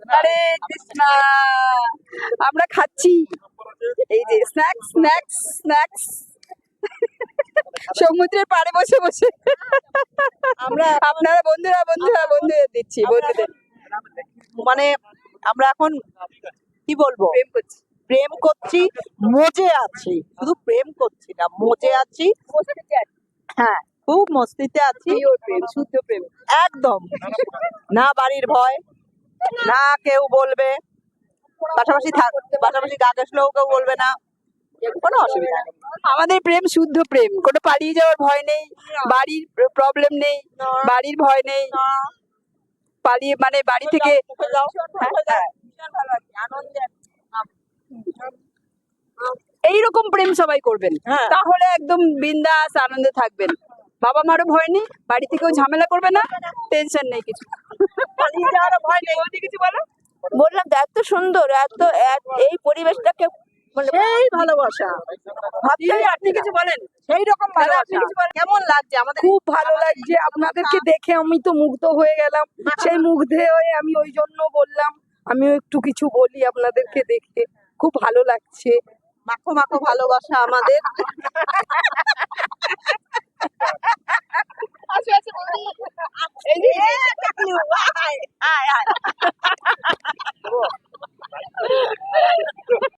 হরে কৃষ্ণা। আমরা খাচ্ছি এই যে স্ন্যাক্স স্ন্যাক্স স্ন্যাক্স সমুদ্রের পাড়ে বসে বসে আমরা আপনারা বন্ধুরা বন্ধুরা বন্ধুদের দিচ্ছি বন্ধুদের মানে আমরা এখন কি বলবো, প্রেম করছি। প্রেম করছি, মজে আছি, শুধু প্রেম করছি না, মজে আছি। হ্যাঁ, খুব মস্তিতে আছি। পিওর প্রেম, শুদ্ধ প্রেম। একদম না বাড়ির ভয়, না কেউ বলবে, পাশাপাশি গা ঘেঁষলেও কেউ বলবে না, কোনো অসুবিধা নেই। আমাদের প্রেম শুদ্ধ প্রেম, কোনো পালিয়ে যাওয়ার ভয় নেই, বাড়ির প্রবলেম নেই, বাড়ির ভয় নেই, পালিয়ে মানে বাড়ি থেকে এইরকম প্রেম সবাই করবেন, হ্যাঁ। তাহলে একদম বিন্দাস আনন্দে থাকবেন। বাবা মারও ভয় নেই, বাড়ি থেকেও ঝামেলা করবে না, টেনশন নেই কিছু। পালিয়ে যাওয়ার ভয় নেই। কিছু বলো। বললাম তো এত সুন্দর, এই পরিবেশটাকে সেই ভালোবাসা, ভাবতেই আপনি কিছু বলেন। সেই রকম দাদা, আপনি ভালোবাসা। কিছু বলেন। কেমন লাগছে আমাদের? খুব ভালো লাগছে আপনাদেরকে দেখে, আমি তো মুগ্ধ হয়ে গেলাম। সেই মুগ্ধ হয়ে আমি ওই জন্য বললাম আমিও একটু কিছু বলি আপনাদেরকে দেখে, খুব ভালো লাগছে। মাখো মাখো ভালোবাসা আমাদের।